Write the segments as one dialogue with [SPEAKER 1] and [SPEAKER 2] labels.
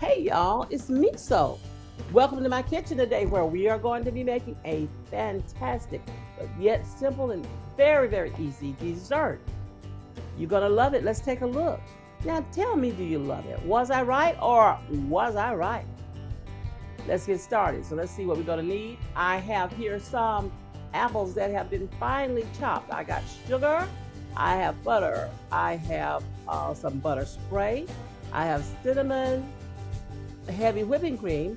[SPEAKER 1] Hey y'all, it's Meso. Welcome to my kitchen today where we are going to be making a fantastic but yet simple and very easy dessert. You're going to love it. Let's take a look. Now tell me, do you love it? Was I right or was I right? Let's get started. So let's see what we're going to need. I have here some apples that have been finely chopped. I got sugar, I have butter, I have some butter spray, I have cinnamon, heavy whipping cream,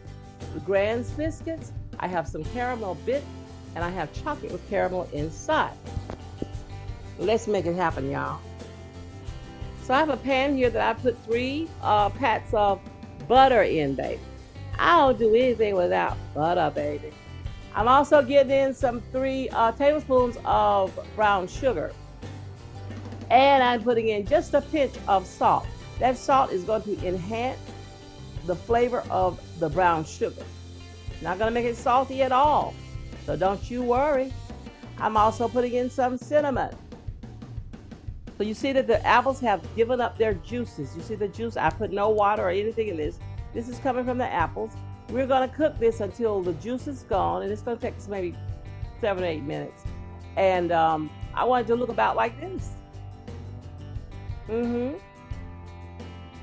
[SPEAKER 1] Glaze biscuits, I have some caramel bits, and I have chocolate with caramel inside. Let's make it happen, y'all. So I have a pan here that I put 3 pats of butter in, baby. I don't do anything without butter, baby. I'm also getting in some 3 tablespoons of brown sugar. And I'm putting in just a pinch of salt. That salt is going to enhance the flavor of the brown sugar. Not going to make it salty at all, so don't you worry. I'm also putting in some cinnamon. So you see that the apples have given up their juices. You see the juice? I put no water or anything in this. This is coming from the apples. We're going to cook this until the juice is gone, and it's going to take us maybe 7 or 8 minutes. And I want it to look about like this.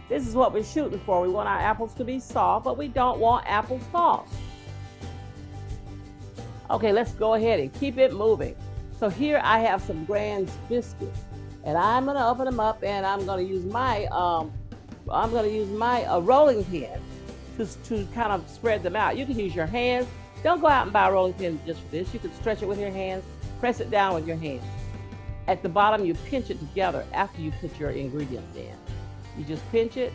[SPEAKER 1] This is what we're shooting for. We want our apples to be soft, but we don't want apples soft. Okay, let's go ahead and keep it moving. So here I have some Glaze biscuits, and I'm gonna open them up, and I'm gonna use my rolling pin to kind of spread them out. You can use your hands. Don't go out and buy a rolling pin just for this. You can stretch it with your hands, press it down with your hands. At the bottom, you pinch it together after you put your ingredients in. You just pinch it,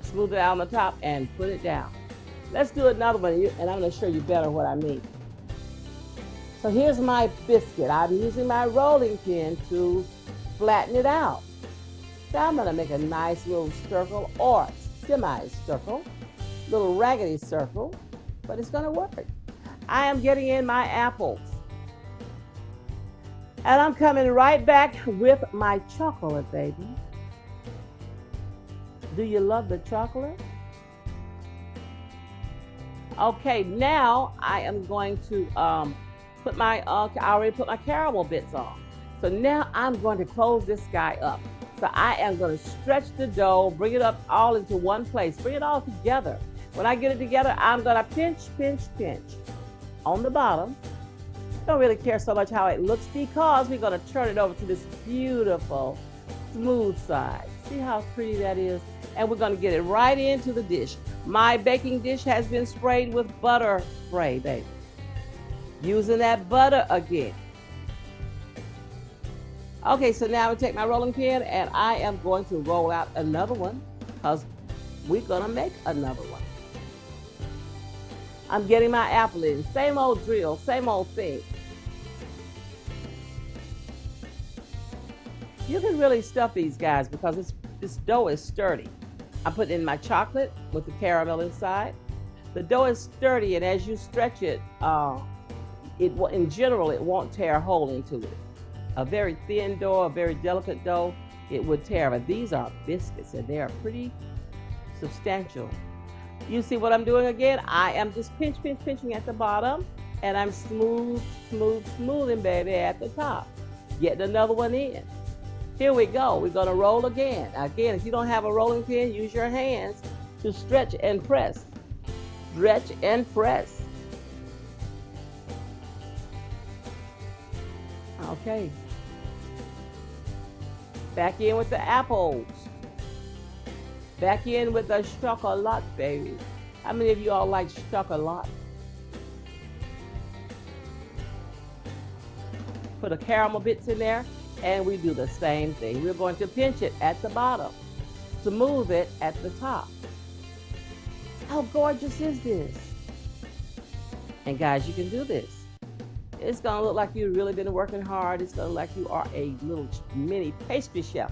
[SPEAKER 1] smooth it out on the top, and put it down. Let's do another one, and I'm going to show you better what I mean. So here's my biscuit. I'm using my rolling pin to flatten it out. So I'm going to make a nice little circle or semi-circle, little raggedy circle, but it's going to work. I am getting in my apples. And I'm coming right back with my chocolate, baby. Do you love the chocolate? Okay, now I am going to I already put my caramel bits on. So now I'm going to close this guy up. So I am going to stretch the dough, bring it up all into one place, bring it all together. When I get it together, I'm going to pinch on the bottom. Don't really care so much how it looks because we're going to turn it over to this beautiful smooth side. See how pretty that is? And we're going to get it right into the dish. My baking dish has been sprayed with butter spray, baby. Using that butter again. Okay, so now I take my rolling pin and I am going to roll out another one because we're going to make another one. I'm getting my apple in. Same old drill, same old thing. You can really stuff these guys because this dough is sturdy. I'm putting in my chocolate with the caramel inside. The dough is sturdy, and as you stretch it, in general, it won't tear a hole into it. A very thin dough, a very delicate dough, it would tear. But these are biscuits, and they are pretty substantial. You see what I'm doing again? I am just pinching at the bottom, and I'm smoothing, baby, at the top. Getting another one in. Here we go. We're going to roll again. Again, if you don't have a rolling pin, use your hands to stretch and press. Stretch and press. Okay. Back in with the apples. Back in with the chocolate, baby. How many of you all like chocolate? Put the caramel bits in there. And we do the same thing. We're going to pinch it at the bottom, smooth it at the top. How gorgeous is this? And guys, you can do this. It's going to look like you've really been working hard. It's going to look like you are a little mini pastry chef.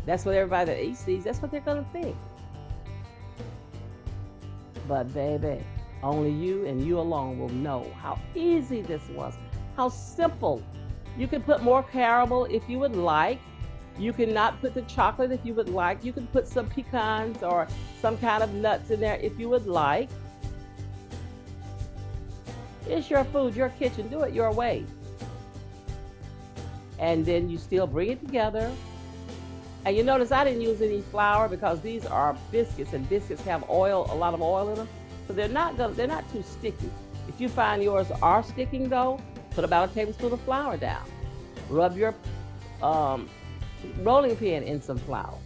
[SPEAKER 1] That's what everybody that eats these, that's what they're going to think. But baby, only you and you alone will know how easy this was, how simple. You can put more caramel if you would like. You cannot put the chocolate if you would like. You can put some pecans or some kind of nuts in there if you would like. It's your food, your kitchen. Do it your way. And then you still bring it together. And you notice I didn't use any flour because these are biscuits, and biscuits have oil, a lot of oil in them. So they're not too sticky. If you find yours are sticking though, put about a tablespoon of flour down. Rub your rolling pin in some flour.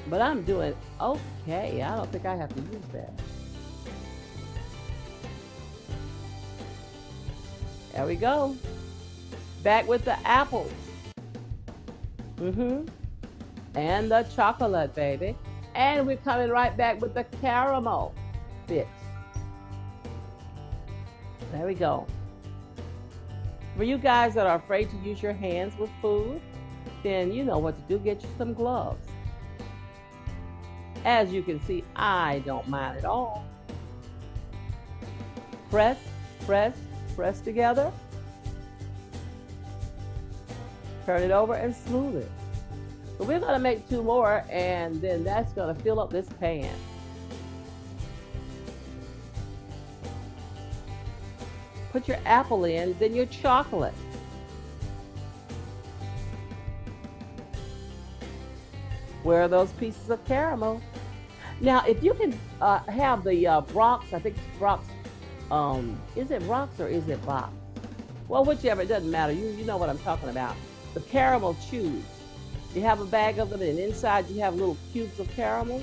[SPEAKER 1] But I'm doing okay. I don't think I have to use that. There we go. Back with the apples. And the chocolate, baby. And we're coming right back with the caramel bits. There we go. For you guys that are afraid to use your hands with food, then you know what to do. Get you some gloves. As you can see, I don't mind at all. Press, press, press together. Turn it over and smooth it. So we're gonna make 2 more, and then that's gonna fill up this pan. Put your apple in, then your chocolate. Where are those pieces of caramel? Now, if you can have the Bronx, I think it's Bronx, is it Bronx or is it Box? Well, whichever, it doesn't matter. You know what I'm talking about. The caramel chews. You have a bag of them, and inside you have little cubes of caramel.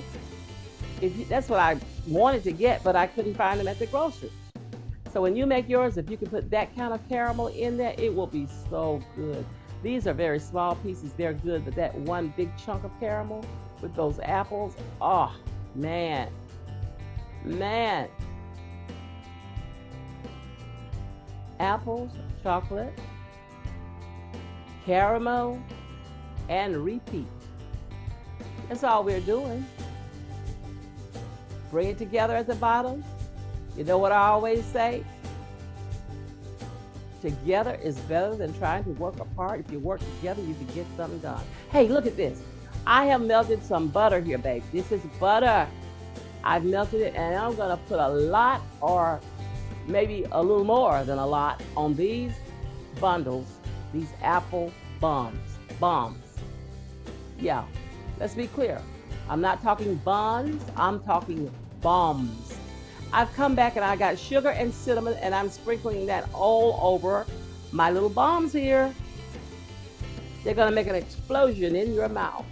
[SPEAKER 1] That's what I wanted to get, but I couldn't find them at the grocery. So when you make yours, if you can put that kind of caramel in there, it will be so good. These are very small pieces. They're good, but that one big chunk of caramel with those apples, oh, man. Man. Apples, chocolate, caramel, and repeat. That's all we're doing. Bring it together at the bottom. You know what I always say? Together is better than trying to work apart. If you work together, you can get something done. Hey, look at this. I have melted some butter here, babe. This is butter. I've melted it, and I'm gonna put a lot, or maybe a little more than a lot, on these bundles, these apple bombs. Yeah, let's be clear. I'm not talking buns, I'm talking bombs. I've come back and I got sugar and cinnamon, and I'm sprinkling that all over my little bombs here. They're gonna make an explosion in your mouth.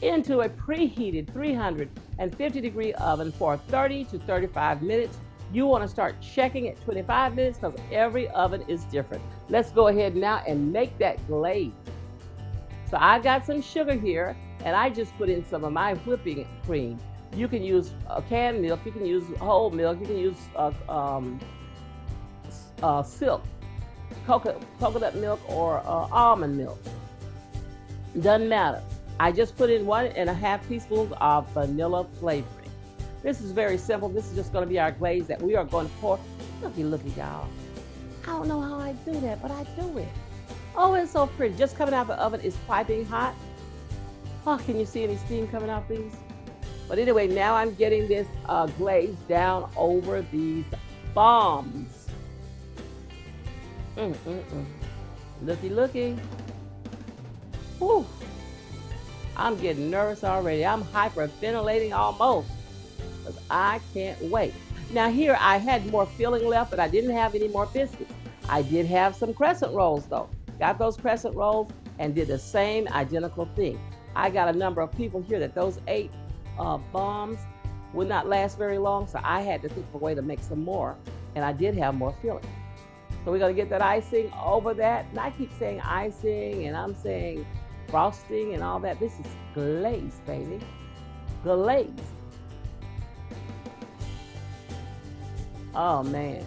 [SPEAKER 1] Into a preheated 350-degree oven for 30 to 35 minutes. You wanna start checking at 25 minutes because every oven is different. Let's go ahead now and make that glaze. So I got some sugar here, and I just put in some of my whipping cream. You can use canned milk, you can use whole milk, you can use silk, coconut milk, or almond milk. Doesn't matter. I just put in 1.5 teaspoons of vanilla flavoring. This is very simple. This is just going to be our glaze that we are going to pour. Looky, y'all. I don't know how I do that, but I do it. Oh, it's so pretty. Just coming out of the oven is piping hot. Oh, can you see any steam coming out these? But anyway, now I'm getting this glaze down over these bombs. Looky. Whew. I'm getting nervous already. I'm hyperventilating almost, because I can't wait. Now here, I had more filling left, but I didn't have any more biscuits. I did have some crescent rolls though. Got those crescent rolls and did the same identical thing. I got a number of people here that those 8 bombs would not last very long, so I had to think of a way to make some more, and I did have more filling. So we're gonna get that icing over that, and I keep saying icing, and I'm saying frosting and all that. This is glaze, baby. Glaze. Oh, man.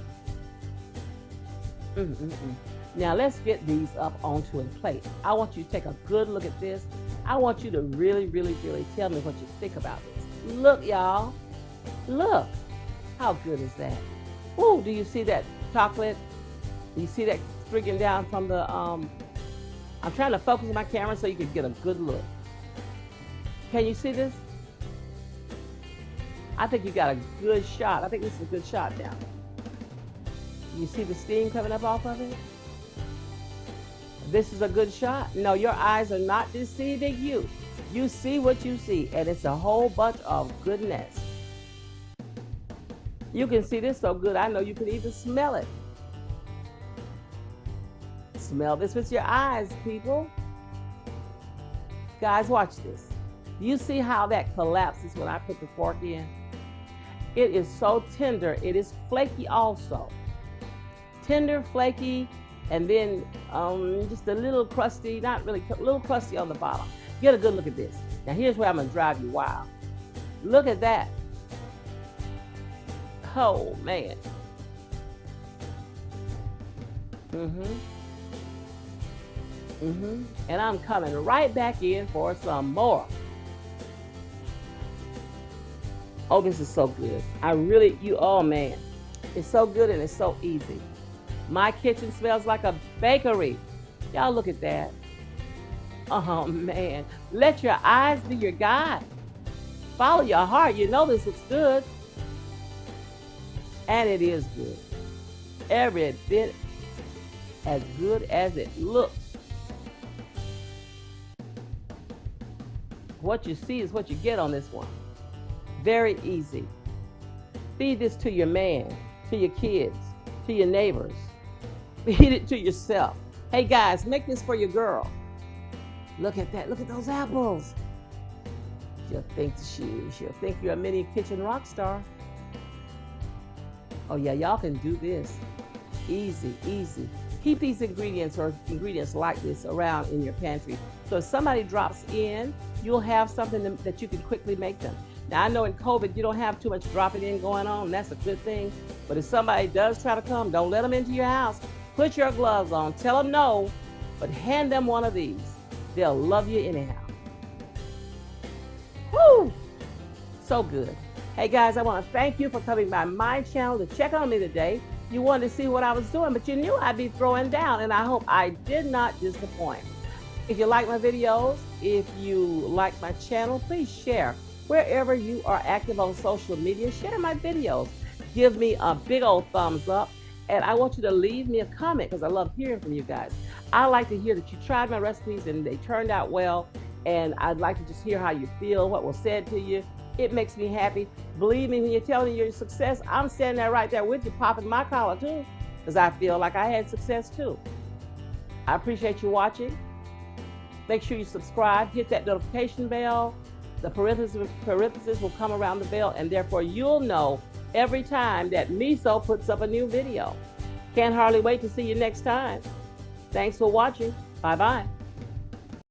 [SPEAKER 1] Now let's get these up onto a plate. I want you to take a good look at this. I want you to really tell me what you think about this. Look, y'all. Look. How good is that? Ooh, do you see that chocolate? You see that streaking down from the I'm trying to focus my camera so you can get a good look. Can you see this? I think you got a good shot. I think this is a good shot now. You see the steam coming up off of it? This is a good shot. No, your eyes are not deceiving you. You see what you see, and it's a whole bunch of goodness. You can see this so good, I know you can even smell it. Smell this with your eyes, people. Guys, watch this. Do you see how that collapses when I put the fork in? It is so tender. It is flaky also. Tender, flaky, and then just a little crusty, not really, a little crusty on the bottom. Get a good look at this. Now here's where I'm gonna drive you wild. Look at that. Oh man. And I'm coming right back in for some more. Oh, this is so good. Oh man. It's so good and it's so easy. My kitchen smells like a bakery. Y'all look at that. Oh man. Let your eyes be your guide. Follow your heart. You know this looks good. And it is good. Every bit as good as it looks. What you see is what you get on this one. Very easy. Feed this to your man, to your kids, to your neighbors. Feed it to yourself. Hey guys, make this for your girl. Look at that. Look at those apples. She'll think you're a mini kitchen rock star. Oh yeah, y'all can do this. Easy, easy. Keep these ingredients or ingredients like this around in your pantry. So if somebody drops in, you'll have something that you can quickly make them. Now I know in COVID, you don't have too much dropping in going on. And that's a good thing. But if somebody does try to come, don't let them into your house. Put your gloves on, tell them no, but hand them one of these. They'll love you anyhow. Woo! So good. Hey guys, I want to thank you for coming by my channel to check on me today. You wanted to see what I was doing, but you knew I'd be throwing down, and I hope I did not disappoint. If you like my videos, if you like my channel, please share. Wherever you are active on social media, share my videos. Give me a big old thumbs up, and I want you to leave me a comment because I love hearing from you guys. I like to hear that you tried my recipes and they turned out well, and I'd like to just hear how you feel, what was said to you. It makes me happy. Believe me, when you're telling me your success, I'm standing there right there with you, popping my collar too, because I feel like I had success too. I appreciate you watching. Make sure you subscribe, hit that notification bell. The parentheses will come around the bell, and therefore you'll know every time that Meso puts up a new video. Can't hardly wait to see you next time. Thanks for watching. Bye-bye.